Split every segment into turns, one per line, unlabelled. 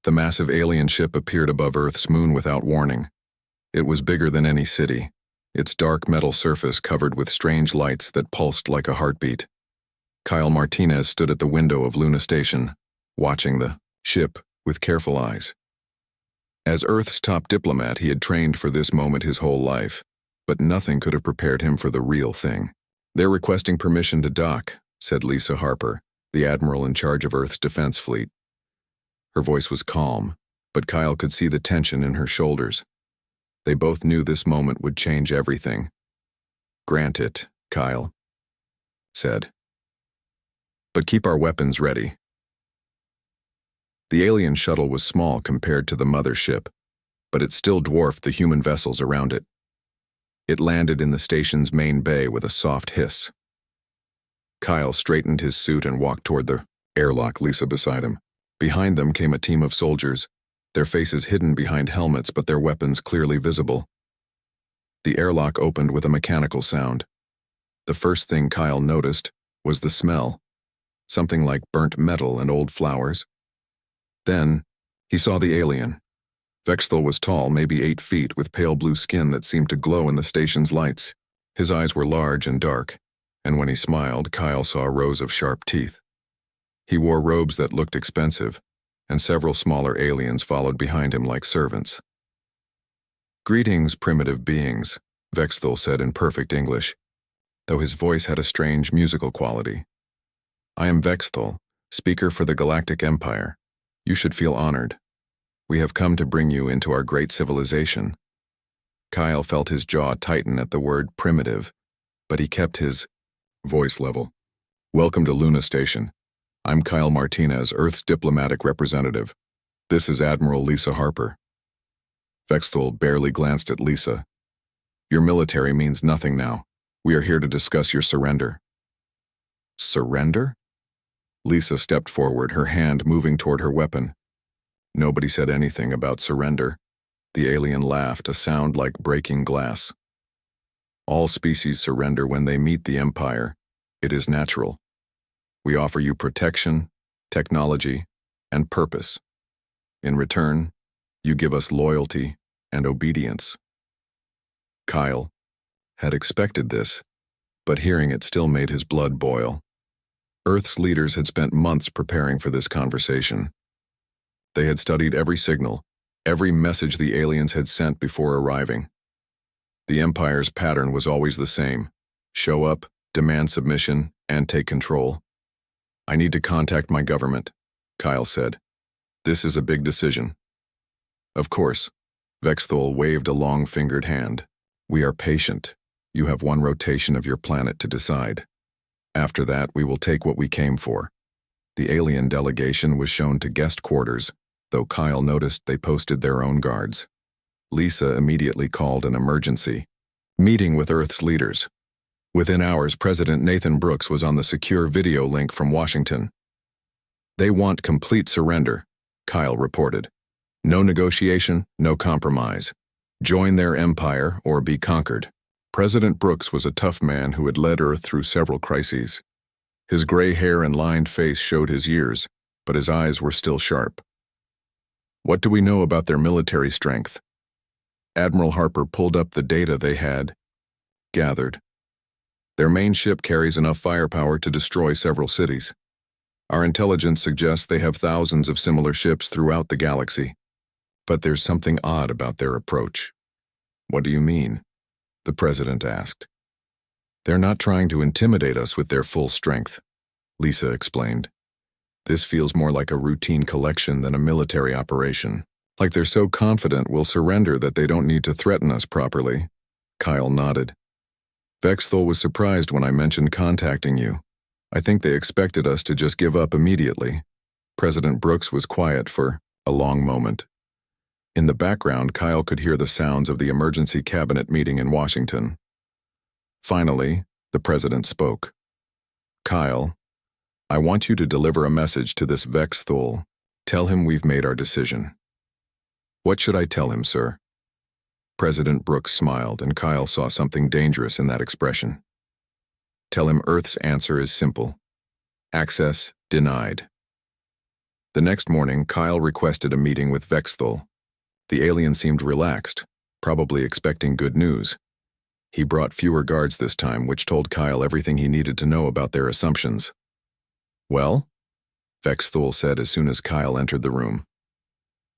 The massive alien ship appeared above Earth's moon without warning. It was bigger than any city, its dark metal surface covered with strange lights that pulsed like a heartbeat. Kyle Martinez stood at the window of Luna Station, watching the ship with careful eyes. As Earth's top diplomat, he had trained for this moment his whole life, but nothing could have prepared him for the real thing. "They're requesting permission to dock," said Lisa Harper, the admiral in charge of Earth's defense fleet. Her voice was calm, but Kyle could see the tension in her shoulders. They both knew this moment would change everything. "Grant it," Kyle said. "But keep our weapons ready." The alien shuttle was small compared to the mother ship, but it still dwarfed the human vessels around it. It landed in the station's main bay with a soft hiss. Kyle straightened his suit and walked toward the airlock, Lisa beside him. Behind them came a team of soldiers, their faces hidden behind helmets but their weapons clearly visible. The airlock opened with a mechanical sound. The first thing Kyle noticed was the smell, something like burnt metal and old flowers. Then, he saw the alien. Vexthal was tall, maybe 8 feet, with pale blue skin that seemed to glow in the station's lights. His eyes were large and dark, and when he smiled, Kyle saw rows of sharp teeth. He wore robes that looked expensive, and several smaller aliens followed behind him like servants. "Greetings, primitive beings," Vexthal said in perfect English, though his voice had a strange musical quality. "I am Vexthal, speaker for the Galactic Empire. You should feel honored. We have come to bring you into our great civilization." Kyle felt his jaw tighten at the word primitive, but he kept his voice level. "Welcome to Luna Station. I'm Kyle Martinez, Earth's diplomatic representative. This is Admiral Lisa Harper." Vexthal barely glanced at Lisa. "Your military means nothing now. We are here to discuss your surrender." "Surrender?" Lisa stepped forward, her hand moving toward her weapon. Nobody said anything about surrender. The alien laughed, a sound like breaking glass. "All species surrender when they meet the Empire. It is natural. We offer you protection, technology, and purpose. In return, you give us loyalty and obedience." Kyle had expected this, but hearing it still made his blood boil. Earth's leaders had spent months preparing for this conversation. They had studied every signal, every message the aliens had sent before arriving. The Empire's pattern was always the same: show up, demand submission, and take control. "I need to contact my government," Kyle said. "This is a big decision." "Of course," Vexthal waved a long-fingered hand. "We are patient. You have 1 rotation of your planet to decide. After that, we will take what we came for." The alien delegation was shown to guest quarters, though Kyle noticed they posted their own guards. Lisa immediately called an emergency meeting with Earth's leaders. Within hours, President Nathan Brooks was on the secure video link from Washington. "They want complete surrender," Kyle reported. "No negotiation, no compromise. Join their empire or be conquered." President Brooks was a tough man who had led Earth through several crises. His gray hair and lined face showed his years, but his eyes were still sharp. "What do we know about their military strength?" Admiral Harper pulled up the data they had gathered. "Their main ship carries enough firepower to destroy several cities. Our intelligence suggests they have thousands of similar ships throughout the galaxy. But there's something odd about their approach." "What do you mean?" the president asked. "They're not trying to intimidate us with their full strength," Lisa explained. "This feels more like a routine collection than a military operation. Like they're so confident we'll surrender that they don't need to threaten us properly." Kyle nodded. "Vexthal was surprised when I mentioned contacting you. I think they expected us to just give up immediately." President Brooks was quiet for a long moment. In the background, Kyle could hear the sounds of the emergency cabinet meeting in Washington. Finally, the president spoke. "Kyle, I want you to deliver a message to this Vexthal. Tell him we've made our decision." "What should I tell him, sir?" President Brooks smiled, and Kyle saw something dangerous in that expression. "Tell him Earth's answer is simple. Access denied." The next morning, Kyle requested a meeting with Vexthul. The alien seemed relaxed, probably expecting good news. He brought fewer guards this time, which told Kyle everything he needed to know about their assumptions. "Well?" Vexthul said as soon as Kyle entered the room.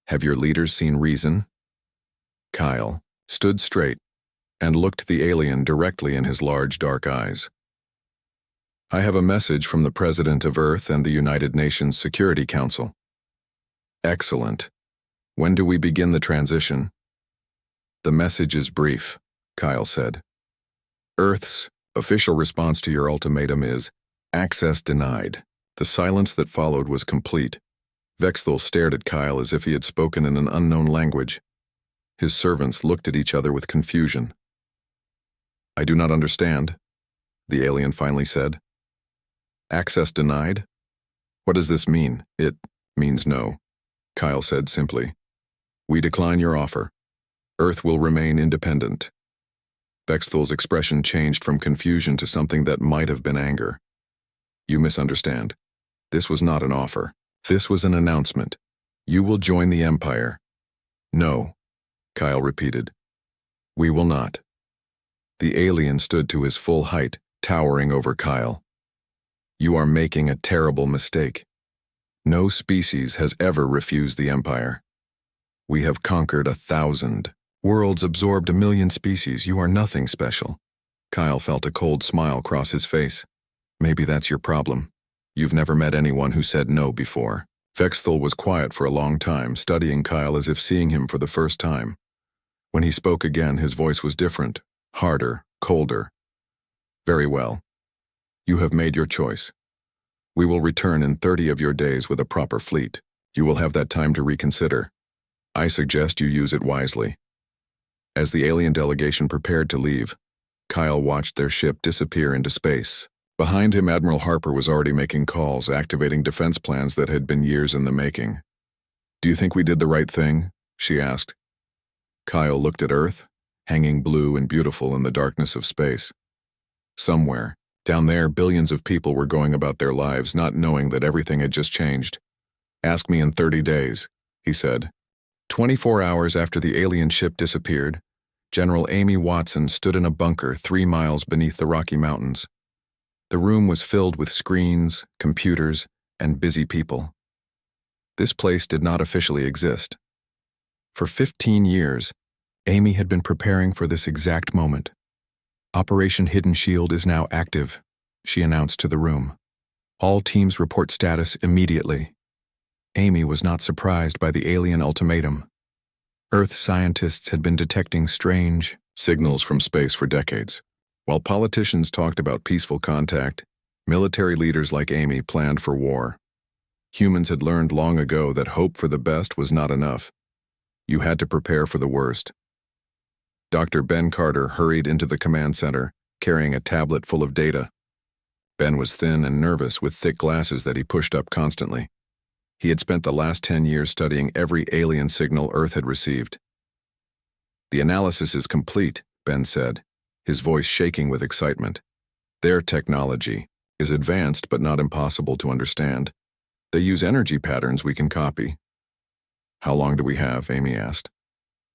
"Have your leaders seen reason?" Kyle stood straight and looked the alien directly in his large dark eyes. "I have a message from the President of Earth and the United Nations Security Council." "Excellent. When do we begin the transition?" "The message is brief," Kyle said. "Earth's official response to your ultimatum is access denied." The silence that followed was complete. Vexthul stared at Kyle as if he had spoken in an unknown language. His servants looked at each other with confusion. "I do not understand," the alien finally said. "Access denied? What does this mean?" "It means no," Kyle said simply. "We decline your offer. Earth will remain independent." Vexthul's expression changed from confusion to something that might have been anger. "You misunderstand. This was not an offer. This was an announcement. You will join the Empire." "No," Kyle repeated. "We will not." The alien stood to his full height, towering over Kyle. "You are making a terrible mistake. No species has ever refused the Empire. We have conquered 1,000 worlds, absorbed 1,000,000 species. You are nothing special." Kyle felt a cold smile cross his face. "Maybe that's your problem. You've never met anyone who said no before." Vexthul was quiet for a long time, studying Kyle as if seeing him for the first time. When he spoke again, his voice was different, harder, colder. "Very well. You have made your choice. We will return in 30 of your days with a proper fleet. You will have that time to reconsider. I suggest you use it wisely." As the alien delegation prepared to leave, Kyle watched their ship disappear into space. Behind him, Admiral Harper was already making calls, activating defense plans that had been years in the making. "Do you think we did the right thing?" she asked. Kyle looked at Earth, hanging blue and beautiful in the darkness of space. Somewhere, down there, billions of people were going about their lives, not knowing that everything had just changed. "Ask me in 30 days, he said. 24 hours after the alien ship disappeared, General Amy Watson stood in a bunker 3 miles beneath the Rocky Mountains. The room was filled with screens, computers, and busy people. This place did not officially exist. For 15 years, Amy had been preparing for this exact moment. "Operation Hidden Shield is now active," she announced to the room. "All teams report status immediately." Amy was not surprised by the alien ultimatum. Earth scientists had been detecting strange signals from space for decades. While politicians talked about peaceful contact, military leaders like Amy planned for war. Humans had learned long ago that hope for the best was not enough. You had to prepare for the worst. Dr. Ben Carter hurried into the command center, carrying a tablet full of data. Ben was thin and nervous, with thick glasses that he pushed up constantly. He had spent the last 10 years studying every alien signal Earth had received. "The analysis is complete," Ben said, his voice shaking with excitement. "Their technology is advanced but not impossible to understand. They use energy patterns we can copy." "How long do we have?" Amy asked.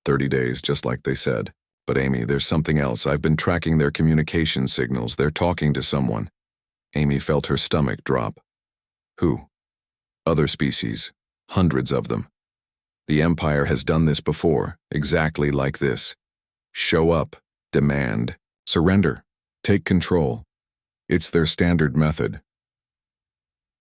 30 days, just like they said. "But Amy, there's something else. I've been tracking their communication signals. They're talking to someone." Amy felt her stomach drop. "Who?" "Other species. Hundreds of them. The Empire has done this before, exactly like this. Show up, demand, surrender, take control. It's their standard method."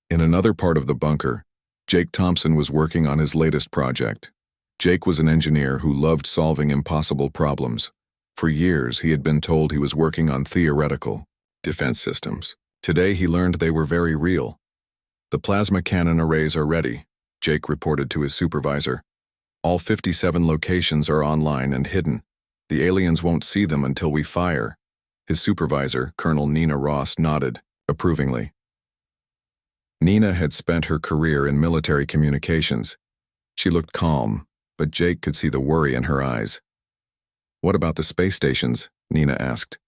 In another part of the bunker, Jake Thompson was working on his latest project. Jake was an engineer who loved solving impossible problems. For years, he had been told he was working on theoretical defense systems. Today, he learned they were very real. "The plasma cannon arrays are ready," Jake reported to his supervisor. "All 57 locations are online and hidden. The aliens won't see them until we fire." His supervisor, Colonel Nina Ross, nodded approvingly. Nina had spent her career in military communications. She looked calm, but Jake could see the worry in her eyes. "What about the space stations?" Nina asked.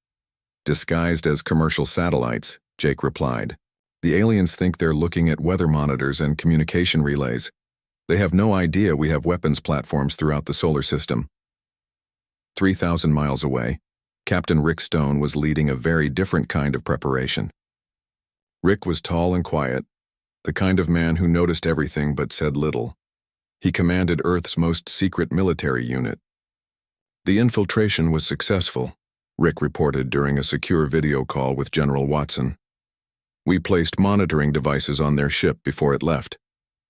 "Disguised as commercial satellites," Jake replied. The aliens think they're looking at weather monitors and communication relays. They have no idea we have weapons platforms throughout the solar system. 3,000 miles away, Captain Rick Stone was leading a very different kind of preparation. Rick was tall and quiet, the kind of man who noticed everything but said little. He commanded Earth's most secret military unit. The infiltration was successful, Rick reported during a secure video call with General Watson. We placed monitoring devices on their ship before it left.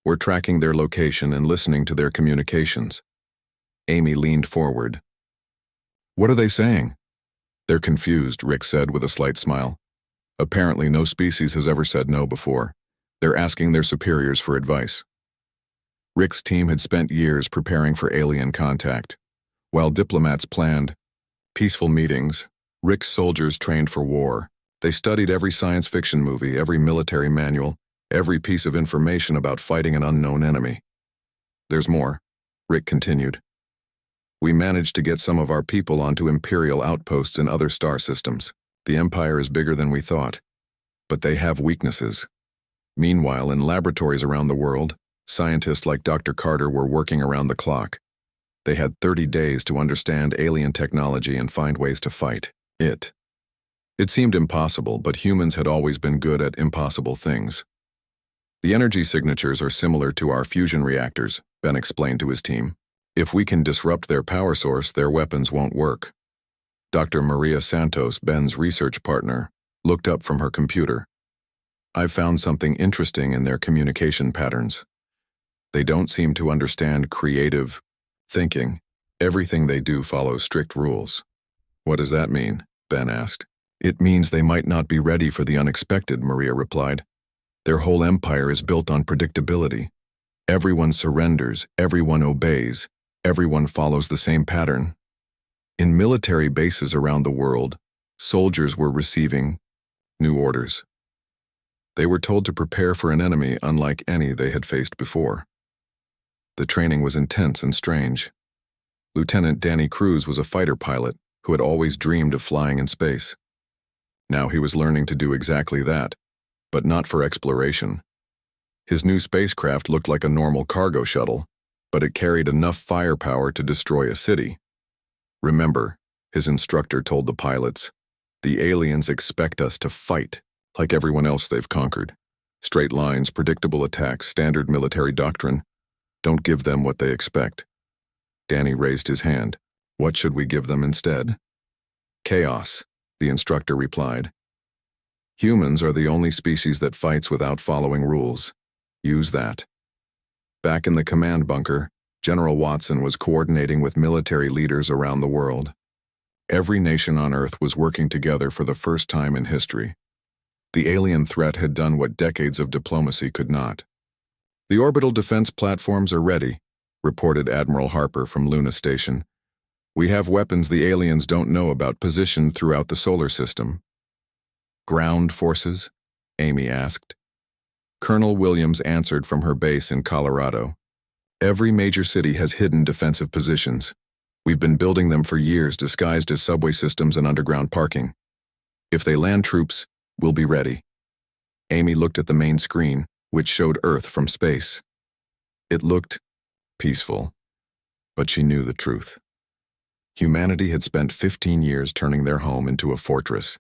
We're tracking their location and listening to their communications. Amy leaned forward. What are they saying? They're confused, Rick said with a slight smile. Apparently no species has ever said no before. They're asking their superiors for advice. Rick's team had spent years preparing for alien contact. While diplomats planned peaceful meetings, Rick's soldiers trained for war. They studied every science fiction movie, every military manual, every piece of information about fighting an unknown enemy. There's more, Rick continued. We managed to get some of our people onto Imperial outposts in other star systems. The Empire is bigger than we thought, but they have weaknesses. Meanwhile, in laboratories around the world, scientists like Dr. Carter were working around the clock. They had 30 days to understand alien technology and find ways to fight it. It seemed impossible, but humans had always been good at impossible things. The energy signatures are similar to our fusion reactors, Ben explained to his team. If we can disrupt their power source, their weapons won't work. Dr. Maria Santos, Ben's research partner, looked up from her computer. I've found something interesting in their communication patterns. They don't seem to understand creative thinking. Everything they do follows strict rules. What does that mean? Ben asked. It means they might not be ready for the unexpected, Maria replied. Their whole empire is built on predictability. Everyone surrenders, everyone obeys, everyone follows the same pattern. In military bases around the world, soldiers were receiving new orders. They were told to prepare for an enemy unlike any they had faced before. The training was intense and strange. Lieutenant Danny Cruz was a fighter pilot who had always dreamed of flying in space. Now he was learning to do exactly that, but not for exploration. His new spacecraft looked like a normal cargo shuttle, but it carried enough firepower to destroy a city. Remember, his instructor told the pilots, the aliens expect us to fight, like everyone else they've conquered. Straight lines, predictable attacks, standard military doctrine. Don't give them what they expect. Danny raised his hand. What should we give them instead? Chaos, the instructor replied. Humans are the only species that fights without following rules. Use that. Back in the command bunker, General Watson was coordinating with military leaders around the world. Every nation on Earth was working together for the first time in history. The alien threat had done what decades of diplomacy could not. The orbital defense platforms are ready, reported Admiral Harper from Luna Station. We have weapons the aliens don't know about positioned throughout the solar system. Ground forces? Amy asked. Colonel Williams answered from her base in Colorado. Every major city has hidden defensive positions. We've been building them for years, disguised as subway systems and underground parking. If they land troops, we'll be ready. Amy looked at the main screen, which showed Earth from space. It looked peaceful, but she knew the truth. Humanity had spent 15 years turning their home into a fortress.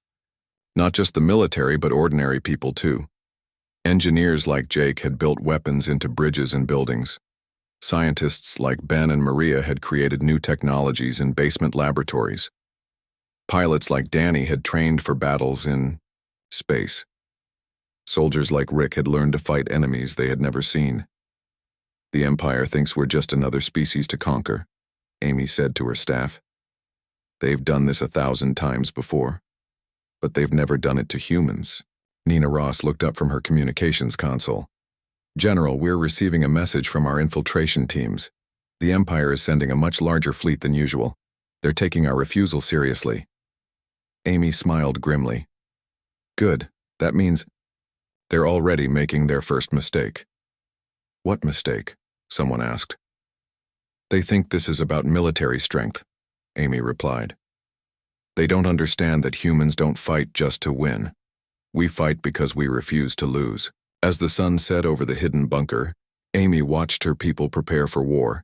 Not just the military, but ordinary people too. Engineers like Jake had built weapons into bridges and buildings. Scientists like Ben and Maria had created new technologies in basement laboratories. Pilots like Danny had trained for battles in space. Soldiers like Rick had learned to fight enemies they had never seen. The Empire thinks we're just another species to conquer, Amy said to her staff. They've done this 1,000 times before, but they've never done it to humans. Nina Ross looked up from her communications console. General, we're receiving a message from our infiltration teams. The Empire is sending a much larger fleet than usual. They're taking our refusal seriously. Amy smiled grimly. Good, that means they're already making their first mistake. What mistake? Someone asked. They think this is about military strength, Amy replied. They don't understand that humans don't fight just to win. We fight because we refuse to lose. As the sun set over the hidden bunker, Amy watched her people prepare for war.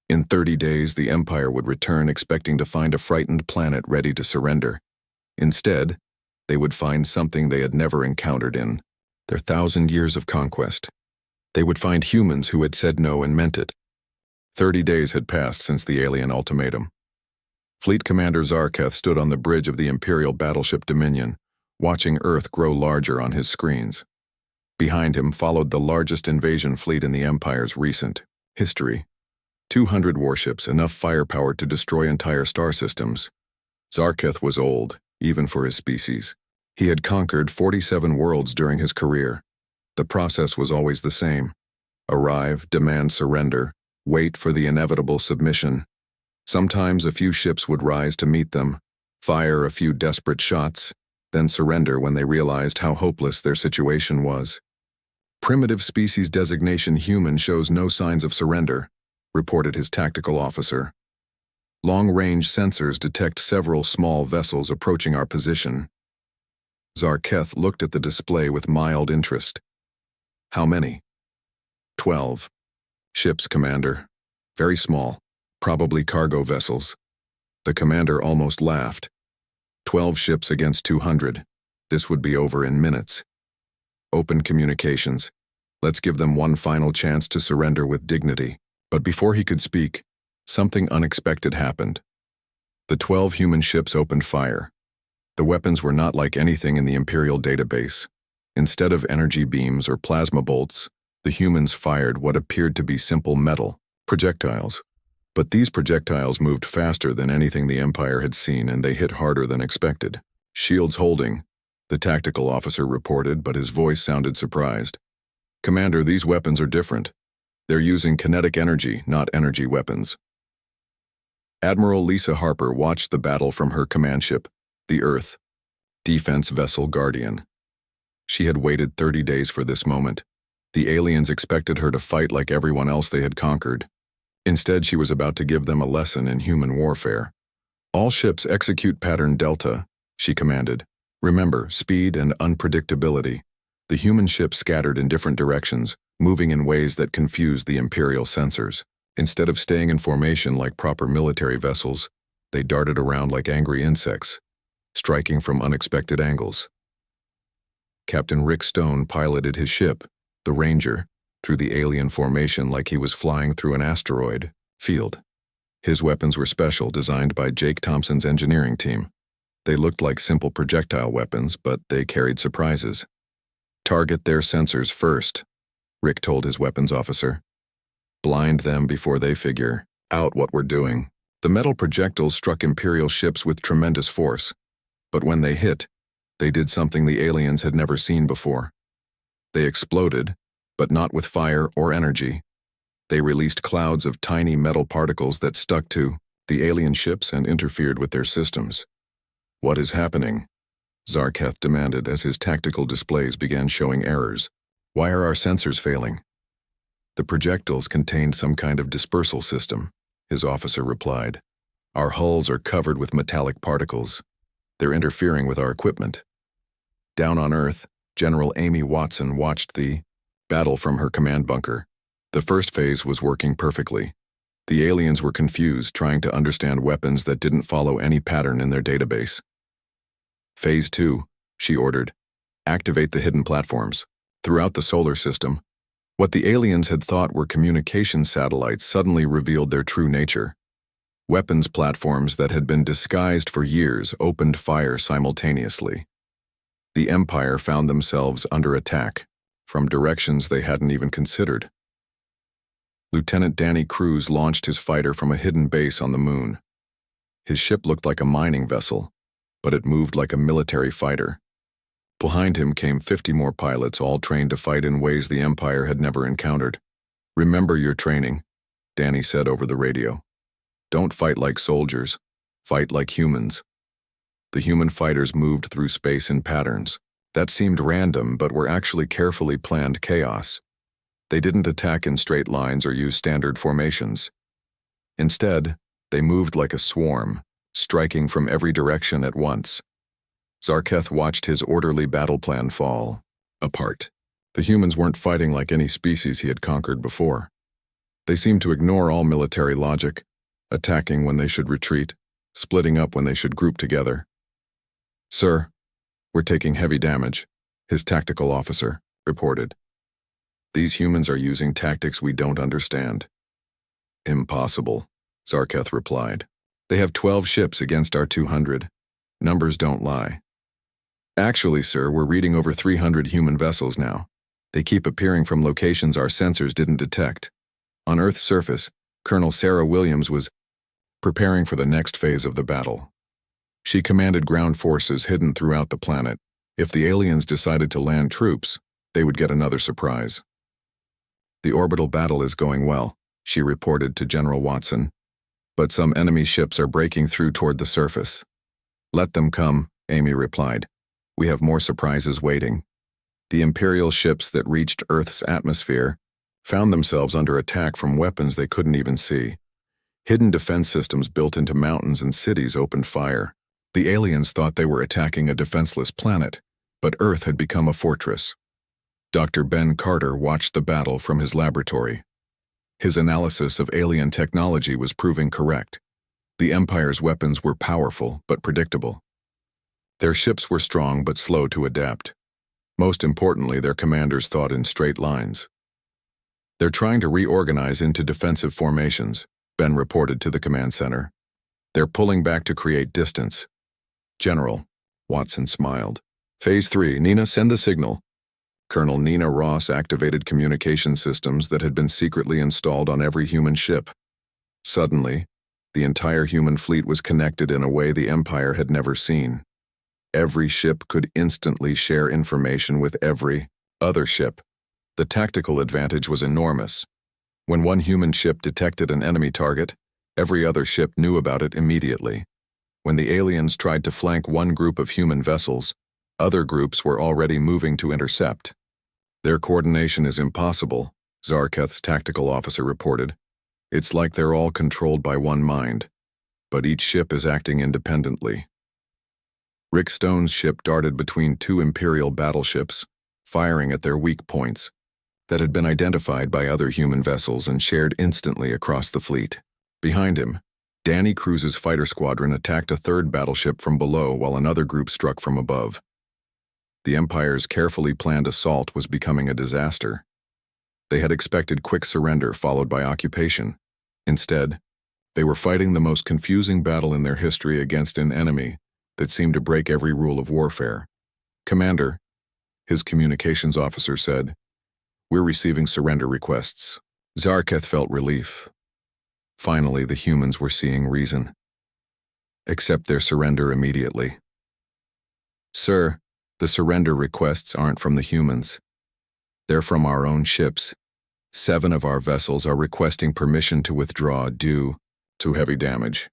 In 30 days, the Empire would return expecting to find a frightened planet ready to surrender. Instead, they would find something they had never encountered in their 1,000 years of conquest. They would find humans who had said no and meant it. 30 days had passed since the alien ultimatum. Fleet Commander Zarketh stood on the bridge of the Imperial battleship Dominion, watching Earth grow larger on his screens. Behind him followed the largest invasion fleet in the Empire's recent history. 200 warships, enough firepower to destroy entire star systems. Zarketh was old, even for his species. He had conquered 47 worlds during his career. The process was always the same. Arrive, demand surrender, wait for the inevitable submission. Sometimes a few ships would rise to meet them, fire a few desperate shots, then surrender when they realized how hopeless their situation was. Primitive species designation human shows no signs of surrender, reported his tactical officer. Long-range sensors detect several small vessels approaching our position. Zarketh looked at the display with mild interest. How many? 12. Ships, Commander. Very small, probably cargo vessels. The commander almost laughed. 12 ships against 200. This would be over in minutes. Open communications. Let's give them one final chance to surrender with dignity. But before he could speak, something unexpected happened. The 12 human ships opened fire. The weapons were not like anything in the Imperial database. Instead of energy beams or plasma bolts, the humans fired what appeared to be simple metal projectiles. But these projectiles moved faster than anything the Empire had seen, and they hit harder than expected. Shields holding, the tactical officer reported, but his voice sounded surprised. Commander, these weapons are different. They're using kinetic energy, not energy weapons. Admiral Lisa Harper watched the battle from her command ship, the Earth, Defense Vessel Guardian. She had waited 30 days for this moment. The aliens expected her to fight like everyone else they had conquered. Instead, she was about to give them a lesson in human warfare. All ships execute pattern Delta, she commanded. Remember, speed and unpredictability. The human ships scattered in different directions, moving in ways that confused the Imperial sensors. Instead of staying in formation like proper military vessels, they darted around like angry insects, striking from unexpected angles. Captain Rick Stone piloted his ship, the Ranger, through the alien formation like he was flying through an asteroid field. His weapons were special, designed by Jake Thompson's engineering team. They looked like simple projectile weapons, but they carried surprises. Target their sensors first, Rick told his weapons officer. Blind them before they figure out what we're doing. The metal projectiles struck Imperial ships with tremendous force, but when they hit, they did something the aliens had never seen before. They exploded, but not with fire or energy. They released clouds of tiny metal particles that stuck to the alien ships and interfered with their systems. What is happening? Zarketh demanded as his tactical displays began showing errors. Why are our sensors failing? The projectiles contained some kind of dispersal system, his officer replied. Our hulls are covered with metallic particles. They're interfering with our equipment. Down on Earth, General Amy Watson watched the battle from her command bunker. The first phase was working perfectly. The aliens were confused, trying to understand weapons that didn't follow any pattern in their database. Phase 2, she ordered. Activate the hidden platforms. Throughout the solar system, what the aliens had thought were communication satellites suddenly revealed their true nature. Weapons platforms that had been disguised for years opened fire simultaneously. The Empire found themselves under attack from directions they hadn't even considered. Lieutenant Danny Cruz launched his fighter from a hidden base on the moon. His ship looked like a mining vessel, but it moved like a military fighter. Behind him came 50 more pilots, all trained to fight in ways the Empire had never encountered. Remember your training, Danny said over the radio. Don't fight like soldiers, fight like humans. The human fighters moved through space in patterns that seemed random but were actually carefully planned chaos. They didn't attack in straight lines or use standard formations. Instead, they moved like a swarm, striking from every direction at once. Zarketh watched his orderly battle plan fall apart. The humans weren't fighting like any species he had conquered before. They seemed to ignore all military logic, attacking when they should retreat, splitting up when they should group together. "Sir, we're taking heavy damage," his tactical officer reported. "These humans are using tactics we don't understand." "Impossible," Zarketh replied. "They have 12 ships against our 200. Numbers don't lie." "Actually, sir, we're reading over 300 human vessels now. They keep appearing from locations our sensors didn't detect." On Earth's surface, Colonel Sarah Williams was preparing for the next phase of the battle. She commanded ground forces hidden throughout the planet. If the aliens decided to land troops, they would get another surprise. "The orbital battle is going well," she reported to General Watson. "But some enemy ships are breaking through toward the surface." "Let them come," Amy replied. "We have more surprises waiting." The Imperial ships that reached Earth's atmosphere found themselves under attack from weapons they couldn't even see. Hidden defense systems built into mountains and cities opened fire. The aliens thought they were attacking a defenseless planet, but Earth had become a fortress. Dr. Ben Carter watched the battle from his laboratory. His analysis of alien technology was proving correct. The Empire's weapons were powerful but predictable. Their ships were strong but slow to adapt. Most importantly, their commanders thought in straight lines. "They're trying to reorganize into defensive formations," Ben reported to the command center. "They're pulling back to create distance." "General," Watson smiled. "Phase 3, Nina, send the signal." Colonel Nina Ross activated communication systems that had been secretly installed on every human ship. Suddenly, the entire human fleet was connected in a way the Empire had never seen. Every ship could instantly share information with every other ship. The tactical advantage was enormous. When one human ship detected an enemy target, every other ship knew about it immediately. When the aliens tried to flank one group of human vessels, other groups were already moving to intercept. "Their coordination is impossible," Zarketh's tactical officer reported. "It's like they're all controlled by one mind, but each ship is acting independently." Rick Stone's ship darted between two Imperial battleships, firing at their weak points that had been identified by other human vessels and shared instantly across the fleet. Behind him, Danny Cruz's fighter squadron attacked a third battleship from below while another group struck from above. The Empire's carefully planned assault was becoming a disaster. They had expected quick surrender followed by occupation. Instead, they were fighting the most confusing battle in their history against an enemy that seemed to break every rule of warfare. "Commander," his communications officer said, "we're receiving surrender requests." Zarketh felt relief. Finally, the humans were seeing reason. "Accept their surrender immediately." "Sir, the surrender requests aren't from the humans. They're from our own ships. 7 of our vessels are requesting permission to withdraw due to heavy damage."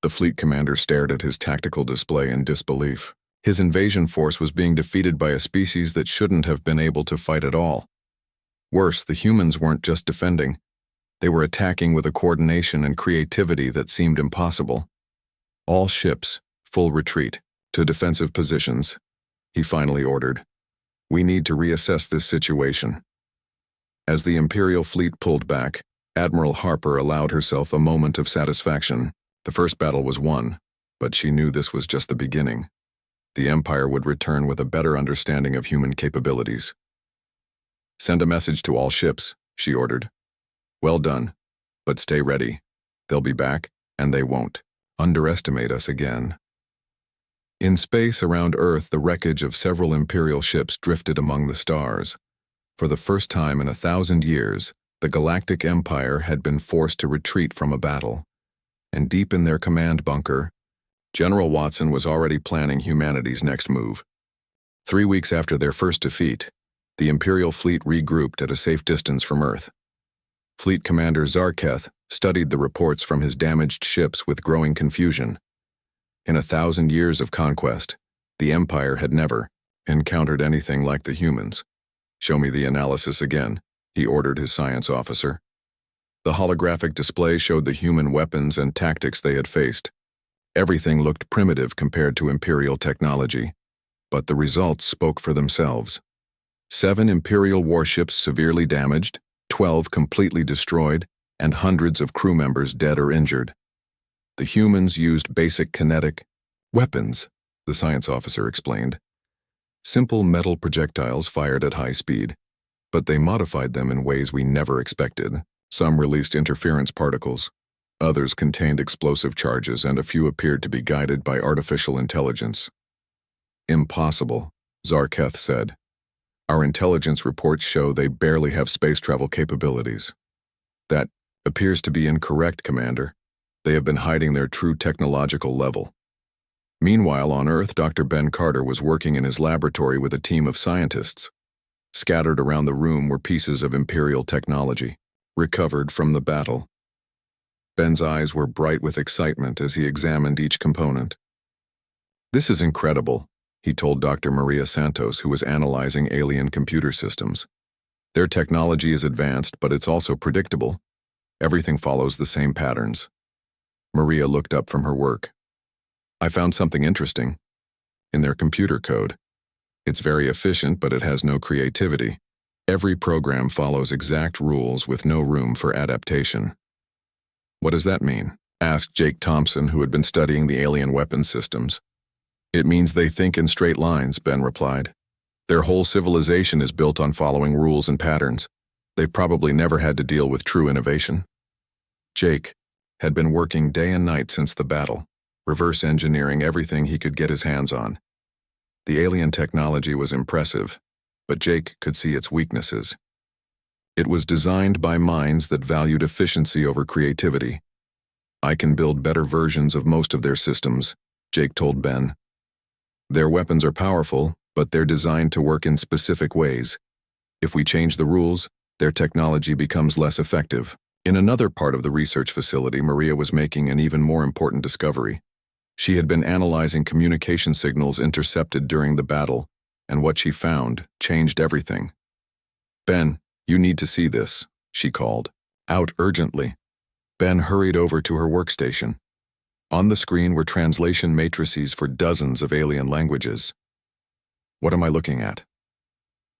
The fleet commander stared at his tactical display in disbelief. His invasion force was being defeated by a species that shouldn't have been able to fight at all. Worse, the humans weren't just defending. They were attacking with a coordination and creativity that seemed impossible. "All ships, full retreat, to defensive positions," he finally ordered. "We need to reassess this situation." As the Imperial fleet pulled back, Admiral Harper allowed herself a moment of satisfaction. The first battle was won, but she knew this was just the beginning. The Empire would return with a better understanding of human capabilities. "Send a message to all ships," she ordered. "Well done, but stay ready. They'll be back, and they won't underestimate us again." In space around Earth, the wreckage of several Imperial ships drifted among the stars. For the first time in 1,000 years, the Galactic Empire had been forced to retreat from a battle. And deep in their command bunker, General Watson was already planning humanity's next move. 3 weeks after their first defeat, the Imperial fleet regrouped at a safe distance from Earth. Fleet Commander Zarketh studied the reports from his damaged ships with growing confusion. In 1,000 years of conquest, the Empire had never encountered anything like the humans. "Show me the analysis again," he ordered his science officer. The holographic display showed the human weapons and tactics they had faced. Everything looked primitive compared to Imperial technology. But the results spoke for themselves. 7 Imperial warships severely damaged, 12 completely destroyed, and hundreds of crew members dead or injured. The humans used basic kinetic weapons, the science officer explained. Simple metal projectiles fired at high speed, but they modified them in ways we never expected. Some released interference particles, others contained explosive charges, and a few appeared to be guided by artificial intelligence. Impossible, Zarketh said. Our intelligence reports show they barely have space travel capabilities. That appears to be incorrect, Commander. They have been hiding their true technological level. Meanwhile, on Earth, Dr. Ben Carter was working in his laboratory with a team of scientists. Scattered around the room were pieces of Imperial technology, recovered from the battle. Ben's eyes were bright with excitement as he examined each component. This is incredible, he told Dr. Maria Santos, who was analyzing alien computer systems. Their technology is advanced, but it's also predictable. Everything follows the same patterns. Maria looked up from her work. I found something interesting. In their computer code. It's very efficient, but it has no creativity. Every program follows exact rules with no room for adaptation. What does that mean? Asked Jake Thompson, who had been studying the alien weapons systems. It means they think in straight lines, Ben replied. Their whole civilization is built on following rules and patterns. They've probably never had to deal with true innovation. Jake had been working day and night since the battle, reverse engineering everything he could get his hands on. The alien technology was impressive, but Jake could see its weaknesses. It was designed by minds that valued efficiency over creativity. I can build better versions of most of their systems, Jake told Ben. Their weapons are powerful, but they're designed to work in specific ways. If we change the rules, their technology becomes less effective. In another part of the research facility, Maria was making an even more important discovery. She had been analyzing communication signals intercepted during the battle, and what she found changed everything. Ben, you need to see this, she called, out urgently. Ben hurried over to her workstation. On the screen were translation matrices for dozens of alien languages. What am I looking at?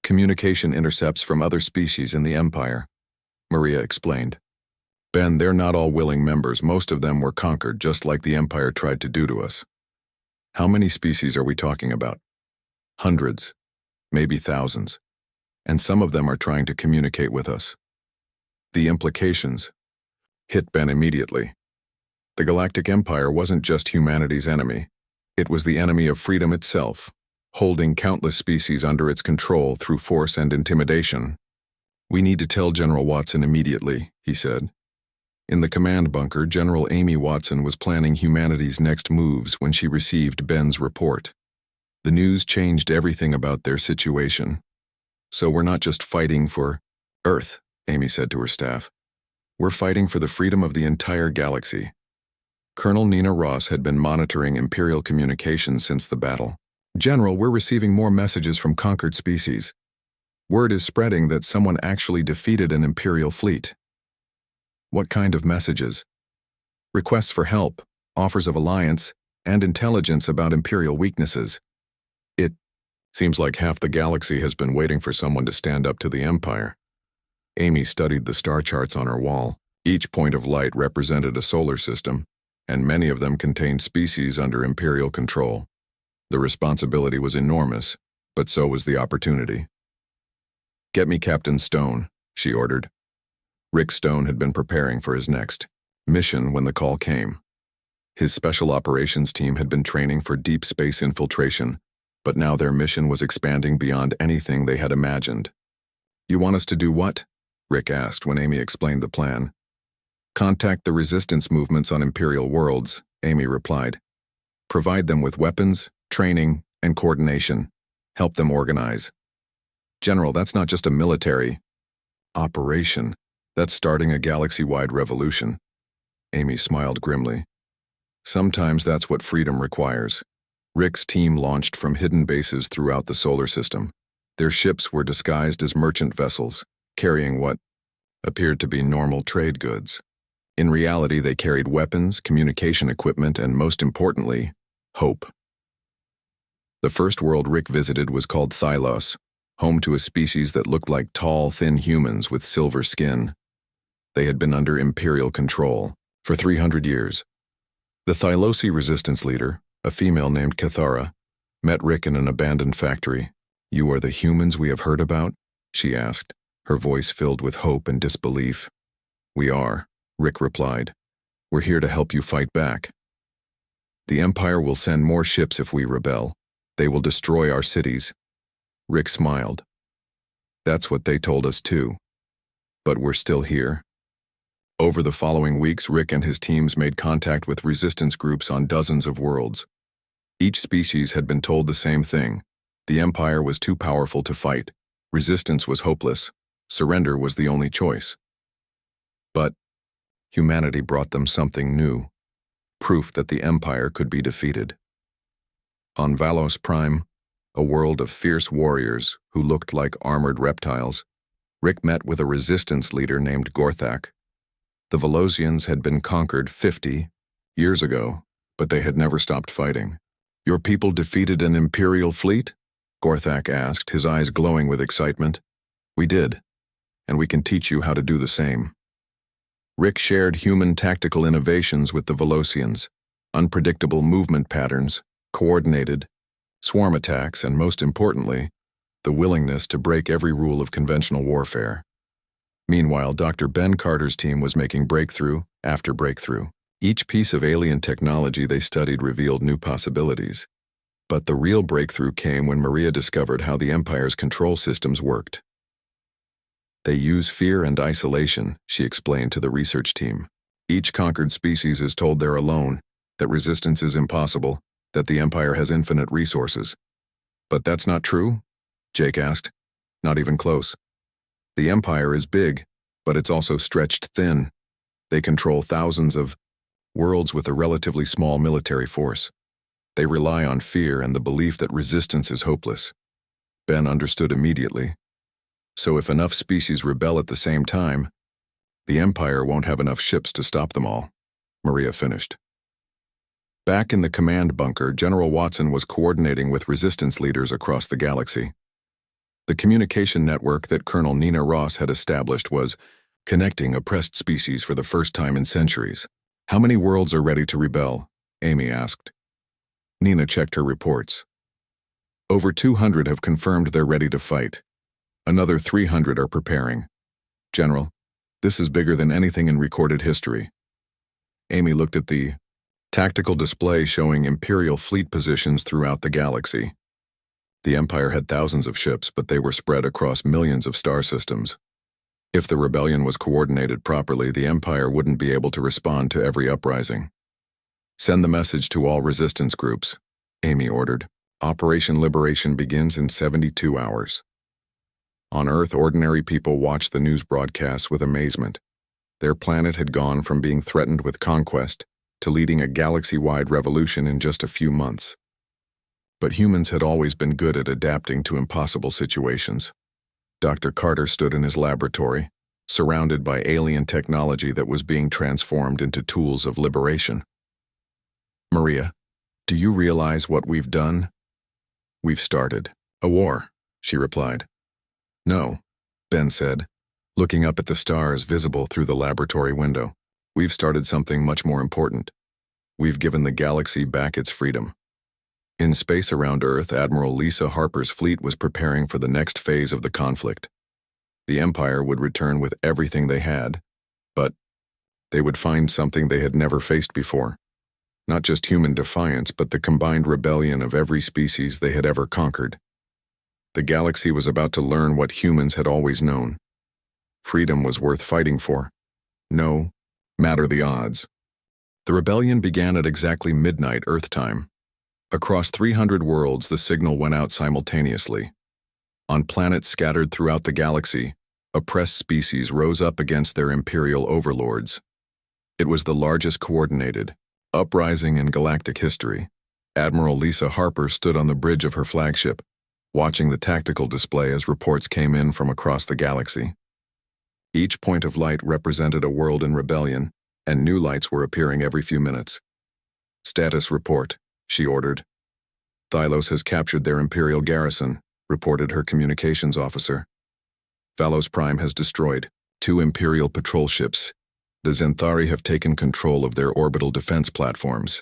Communication intercepts from other species in the Empire, Maria explained. Ben, they're not all willing members. Most of them were conquered, just like the Empire tried to do to us. How many species are we talking about? Hundreds, maybe thousands. And some of them are trying to communicate with us. The implications hit Ben immediately. The Galactic Empire wasn't just humanity's enemy. It was the enemy of freedom itself, holding countless species under its control through force and intimidation. We need to tell General Watson immediately, he said. In the command bunker, General Amy Watson was planning humanity's next moves when she received Ben's report. The news changed everything about their situation. So we're not just fighting for Earth, Amy said to her staff. We're fighting for the freedom of the entire galaxy. Colonel Nina Ross had been monitoring Imperial communications since the battle. General, we're receiving more messages from conquered species. Word is spreading that someone actually defeated an Imperial fleet. What kind of messages? Requests for help, offers of alliance, and intelligence about Imperial weaknesses. It seems like half the galaxy has been waiting for someone to stand up to the Empire. Amy studied the star charts on her wall. Each point of light represented a solar system, and many of them contained species under Imperial control. The responsibility was enormous, but so was the opportunity. Get me Captain Stone, she ordered. Rick Stone had been preparing for his next mission when the call came. His special operations team had been training for deep space infiltration, but now their mission was expanding beyond anything they had imagined. You want us to do what? Rick asked when Amy explained the plan. Contact the resistance movements on Imperial worlds, Amy replied. Provide them with weapons, training, and coordination. Help them organize. General, that's not just a military operation. That's starting a galaxy-wide revolution. Amy smiled grimly. Sometimes that's what freedom requires. Rick's team launched from hidden bases throughout the solar system. Their ships were disguised as merchant vessels, carrying what appeared to be normal trade goods. In reality, they carried weapons, communication equipment, and most importantly, hope. The first world Rick visited was called Thylos, home to a species that looked like tall, thin humans with silver skin. They had been under Imperial control for 300 years. The Thylosi resistance leader, a female named Cathara, met Rick in an abandoned factory. "You are the humans we have heard about?" she asked, her voice filled with hope and disbelief. "We are," Rick replied. "We're here to help you fight back. The Empire will send more ships if we rebel. They will destroy our cities." Rick smiled. "That's what they told us too. But we're still here." Over the following weeks, Rick and his teams made contact with resistance groups on dozens of worlds. Each species had been told the same thing. The Empire was too powerful to fight. Resistance was hopeless. Surrender was the only choice. But humanity brought them something new. Proof that the Empire could be defeated. On Valos Prime, a world of fierce warriors who looked like armored reptiles, Rick met with a resistance leader named Gorthak. The Velosians had been conquered 50 years ago, but they had never stopped fighting. "Your people defeated an Imperial fleet?" Gorthak asked, his eyes glowing with excitement. "We did, and we can teach you how to do the same." Rick shared human tactical innovations with the Velosians, unpredictable movement patterns, coordinated swarm attacks, and most importantly, the willingness to break every rule of conventional warfare. Meanwhile, Dr. Ben Carter's team was making breakthrough after breakthrough. Each piece of alien technology they studied revealed new possibilities. But the real breakthrough came when Maria discovered how the Empire's control systems worked. "They use fear and isolation," she explained to the research team. "Each conquered species is told they're alone, that resistance is impossible, that the Empire has infinite resources." "But that's not true?" Jake asked. "Not even close. The Empire is big, but it's also stretched thin. They control thousands of worlds with a relatively small military force. They rely on fear and the belief that resistance is hopeless." Ben understood immediately. "So if enough species rebel at the same time, the Empire won't have enough ships to stop them all," Maria finished. Back in the command bunker, General Watson was coordinating with resistance leaders across the galaxy. The communication network that Colonel Nina Ross had established was connecting oppressed species for the first time in centuries. "How many worlds are ready to rebel?" Amy asked. Nina checked her reports. "Over 200 have confirmed they're ready to fight. Another 300 are preparing. General, this is bigger than anything in recorded history." Amy looked at the tactical display showing Imperial fleet positions throughout the galaxy. The Empire had thousands of ships, but they were spread across millions of star systems. If the rebellion was coordinated properly, the Empire wouldn't be able to respond to every uprising. "Send the message to all resistance groups," Amy ordered. "Operation Liberation begins in 72 hours. On Earth, ordinary people watched the news broadcasts with amazement. Their planet had gone from being threatened with conquest to leading a galaxy-wide revolution in just a few months. But humans had always been good at adapting to impossible situations. Dr. Carter stood in his laboratory, surrounded by alien technology that was being transformed into tools of liberation. "Maria, do you realize what we've done?" "We've started a war," she replied. "No," Ben said, looking up at the stars visible through the laboratory window. "We've started something much more important. We've given the galaxy back its freedom." In space around Earth, Admiral Lisa Harper's fleet was preparing for the next phase of the conflict. The Empire would return with everything they had, but they would find something they had never faced before. Not just human defiance, but the combined rebellion of every species they had ever conquered. The galaxy was about to learn what humans had always known. Freedom was worth fighting for. No matter the odds. The rebellion began at exactly midnight Earth time. Across 300 worlds, the signal went out simultaneously. On planets scattered throughout the galaxy, oppressed species rose up against their imperial overlords. It was the largest coordinated uprising in galactic history. Admiral Lisa Harper stood on the bridge of her flagship, watching the tactical display as reports came in from across the galaxy. Each point of light represented a world in rebellion, and new lights were appearing every few minutes. "Status report," she ordered. Thylos has captured their Imperial garrison, reported her communications officer. Phalos Prime has destroyed 2 Imperial patrol ships. The Zenthari have taken control of their orbital defense platforms.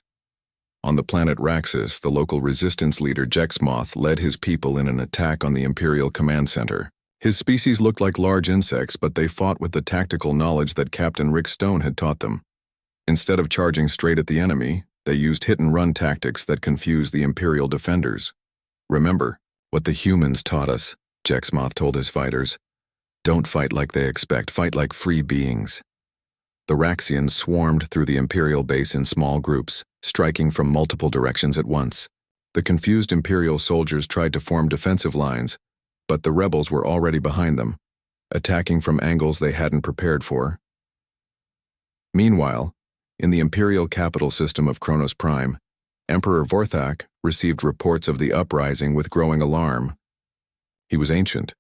On the planet Raxus, the local resistance leader Jexmoth led his people in an attack on the Imperial Command Center. His species looked like large insects, but they fought with the tactical knowledge that Captain Rick Stone had taught them. Instead of charging straight at the enemy, they used hit-and-run tactics that confused the Imperial defenders. Remember what the humans taught us, Jexmoth told his fighters. Don't fight like they expect, fight like free beings. The Raxians swarmed through the Imperial base in small groups, striking from multiple directions at once. The confused Imperial soldiers tried to form defensive lines, but the rebels were already behind them, attacking from angles they hadn't prepared for. Meanwhile, in the Imperial capital system of Kronos Prime, Emperor Vorthak received reports of the uprising with growing alarm. He was ancient,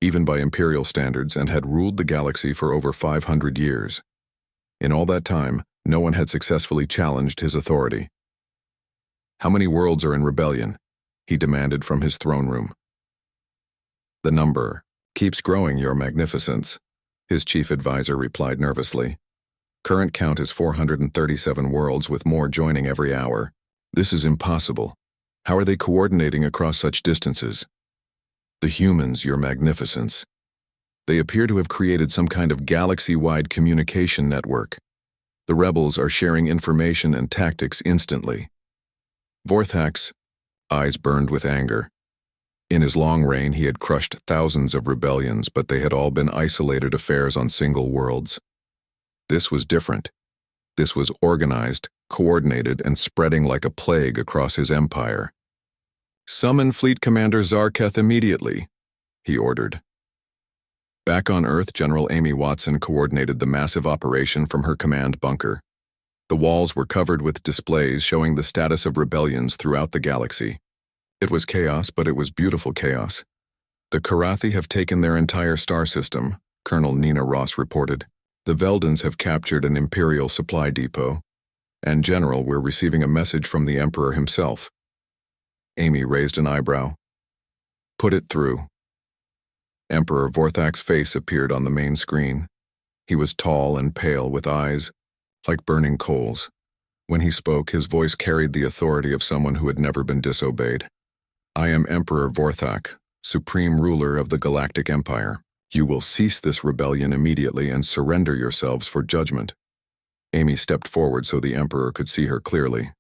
even by Imperial standards, and had ruled the galaxy for over 500 years. In all that time, no one had successfully challenged his authority. How many worlds are in rebellion? He demanded from his throne room. The number keeps growing, Your Magnificence, his chief advisor replied nervously. Current count is 437 worlds, with more joining every hour. This is impossible. How are they coordinating across such distances? The humans, Your Magnificence. They appear to have created some kind of galaxy-wide communication network. The rebels are sharing information and tactics instantly. Vorthak's eyes burned with anger. In his long reign, he had crushed thousands of rebellions, but they had all been isolated affairs on single worlds. This was different. This was organized, coordinated, and spreading like a plague across his empire. Summon Fleet Commander Zarketh immediately, he ordered. Back on Earth, General Amy Watson coordinated the massive operation from her command bunker. The walls were covered with displays showing the status of rebellions throughout the galaxy. It was chaos, but it was beautiful chaos. The Karathi have taken their entire star system, Colonel Nina Ross reported. The Veldans have captured an Imperial supply depot. And General, we're receiving a message from the Emperor himself. Amy raised an eyebrow. Put it through. Emperor Vorthak's face appeared on the main screen. He was tall and pale, with eyes like burning coals. When he spoke, his voice carried the authority of someone who had never been disobeyed. I am Emperor Vorthak, Supreme Ruler of the Galactic Empire. You will cease this rebellion immediately and surrender yourselves for judgment. Amy stepped forward so the Emperor could see her clearly.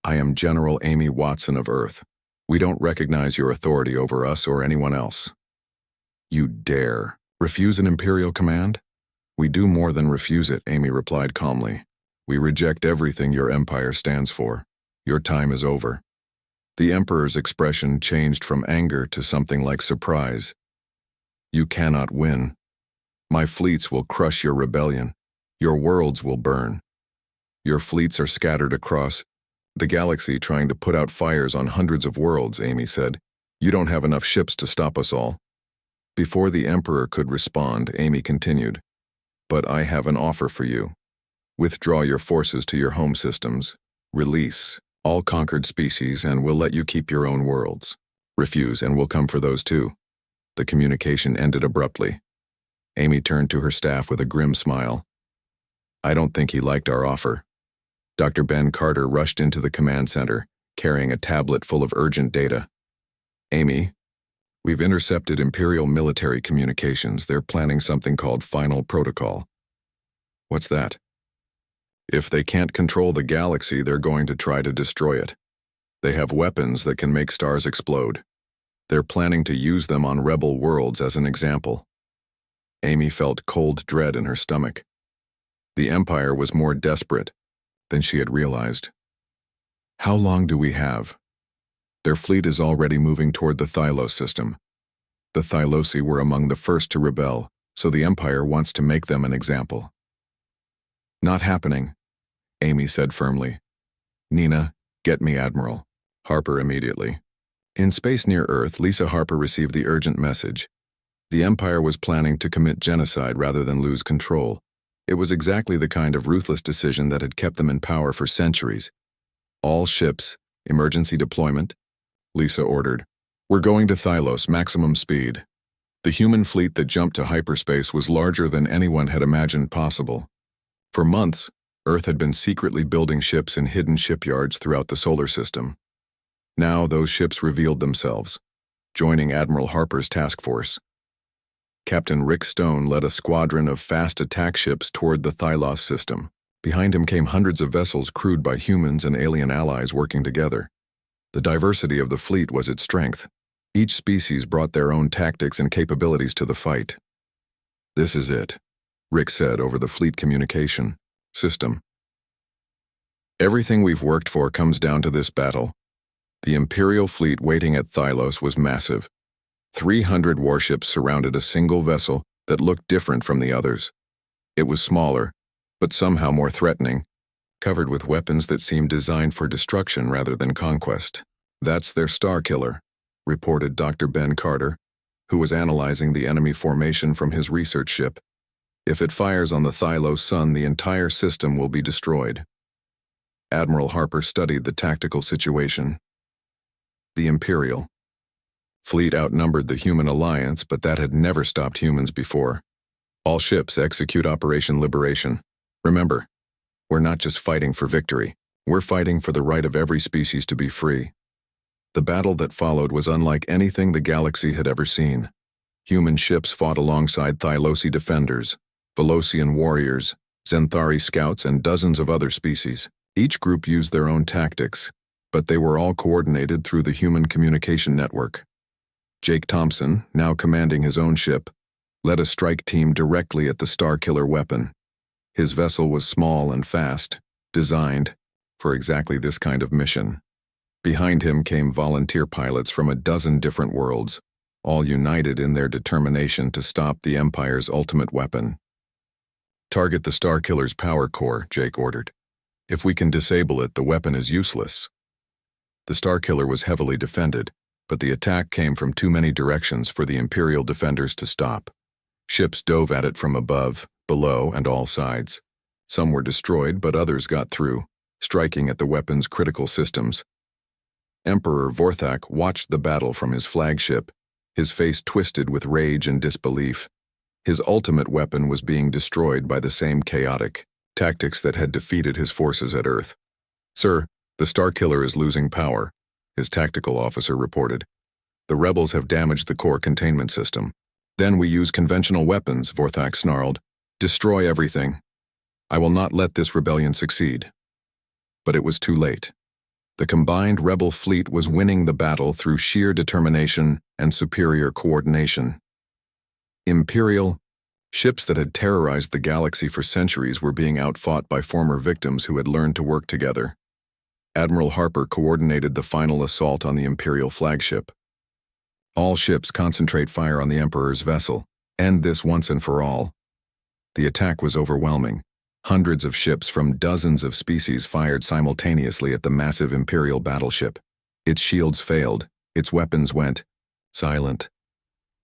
I am General Amy Watson of Earth. We don't recognize your authority over us or anyone else. You dare refuse an Imperial command? We do more than refuse it, Amy replied calmly. We reject everything your empire stands for. Your time is over. The Emperor's expression changed from anger to something like surprise. You cannot win. My fleets will crush your rebellion. Your worlds will burn. Your fleets are scattered across the galaxy trying to put out fires on hundreds of worlds, Amy said. You don't have enough ships to stop us all. Before the Emperor could respond, Amy continued. But I have an offer for you. Withdraw your forces to your home systems. Release all conquered species, and we'll let you keep your own worlds. Refuse, and we'll come for those too. The communication ended abruptly. Amy turned to her staff with a grim smile. I don't think he liked our offer. Dr. Ben Carter rushed into the command center, carrying a tablet full of urgent data. Amy, we've intercepted Imperial military communications. They're planning something called Final Protocol. What's that? If they can't control the galaxy, they're going to try to destroy it. They have weapons that can make stars explode. They're planning to use them on rebel worlds as an example. Amy felt cold dread in her stomach. The Empire was more desperate than she had realized. How long do we have? Their fleet is already moving toward the Thylos system. The Thylosi were among the first to rebel, so the Empire wants to make them an example. Not happening, Amy said firmly. Nina, get me Admiral Harper immediately. In space near Earth, Lisa Harper received the urgent message. The Empire was planning to commit genocide rather than lose control. It was exactly the kind of ruthless decision that had kept them in power for centuries. All ships, Emergency deployment? Lisa ordered. We're going to Thylos, maximum speed. The human fleet that jumped to hyperspace was larger than anyone had imagined possible. For months, Earth had been secretly building ships in hidden shipyards throughout the solar system. Now those ships revealed themselves, joining Admiral Harper's task force. Captain Rick Stone led a squadron of fast attack ships toward the Thylos system. Behind him came hundreds of vessels crewed by humans and alien allies working together. The diversity of the fleet was its strength. Each species brought their own tactics and capabilities to the fight. This is it, Rick said over the fleet communication system. Everything we've worked for comes down to this battle. The Imperial fleet waiting at Thylos was massive. 300 warships surrounded a single vessel that looked different from the others. It was smaller, but somehow more threatening, covered with weapons that seemed designed for destruction rather than conquest. That's their star killer, reported Dr. Ben Carter, who was analyzing the enemy formation from his research ship. If it fires on the Thylos sun, the entire system will be destroyed. Admiral Harper studied the tactical situation. The Imperial fleet outnumbered the human alliance, but that had never stopped humans before. All ships execute Operation Liberation. Remember, we're not just fighting for victory. We're fighting for the right of every species to be free. The battle that followed was unlike anything the galaxy had ever seen. Human ships fought alongside Thylosi defenders, Velocian warriors, Zenthari scouts, and dozens of other species. Each group used their own tactics, but they were all coordinated through the human communication network. Jake Thompson, now commanding his own ship, led a strike team directly at the Starkiller weapon. His vessel was small and fast, designed for exactly this kind of mission. Behind him came volunteer pilots from a dozen different worlds, all united in their determination to stop the Empire's ultimate weapon. Target the Starkiller's power core, Jake ordered. If we can disable it, the weapon is useless. The Starkiller was heavily defended, but the attack came from too many directions for the Imperial defenders to stop. Ships dove at it from above, below, and all sides. Some were destroyed, but others got through, striking at the weapon's critical systems. Emperor Vorthak watched the battle from his flagship, his face twisted with rage and disbelief. His ultimate weapon was being destroyed by the same chaotic tactics that had defeated his forces at Earth. Sir, the Starkiller is losing power, his tactical officer reported. The rebels have damaged the core containment system. Then we use conventional weapons, Vorthak snarled. Destroy everything. I will not let this rebellion succeed. But it was too late. The combined rebel fleet was winning the battle through sheer determination and superior coordination. Imperial ships that had terrorized the galaxy for centuries were being outfought by former victims who had learned to work together. Admiral Harper coordinated the final assault on the Imperial flagship. All ships concentrate fire on the Emperor's vessel. End this once and for all. The attack was overwhelming. Hundreds of ships from dozens of species fired simultaneously at the massive Imperial battleship. Its shields failed, its weapons went silent,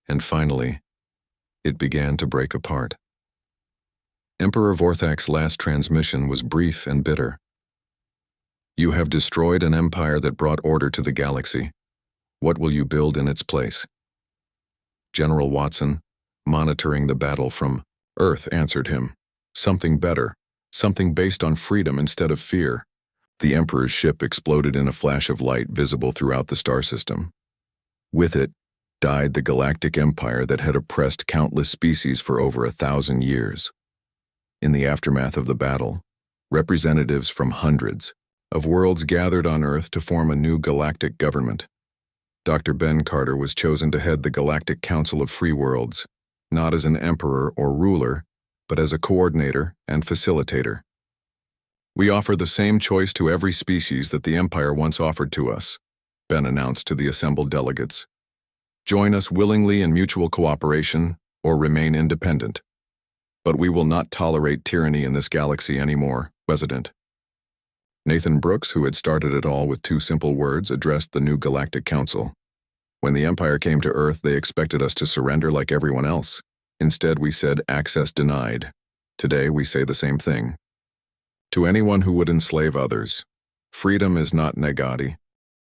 and finally, it began to break apart. Emperor Vorthak's last transmission was brief and bitter. You have destroyed an empire that brought order to the galaxy. What will you build in its place? General Watson, monitoring the battle from Earth, answered him. Something better, something based on freedom instead of fear. The Emperor's ship exploded in a flash of light visible throughout the star system. With it died the Galactic Empire that had oppressed countless species for over 1,000 years. In the aftermath of the battle, representatives from hundreds of worlds gathered on Earth to form a new galactic government. Dr. Ben Carter was chosen to head the Galactic Council of Free Worlds, not as an emperor or ruler, but as a coordinator and facilitator. We offer the same choice to every species that the Empire once offered to us, Ben announced to the assembled delegates. Join us willingly in mutual cooperation or remain independent. But we will not tolerate tyranny in this galaxy anymore, President. Nathan Brooks, who had started it all with 2 simple words, addressed the new Galactic Council. When the Empire came to Earth, they expected us to surrender like everyone else. Instead, we said access denied. Today, we say the same thing. To anyone who would enslave others, freedom is not negati,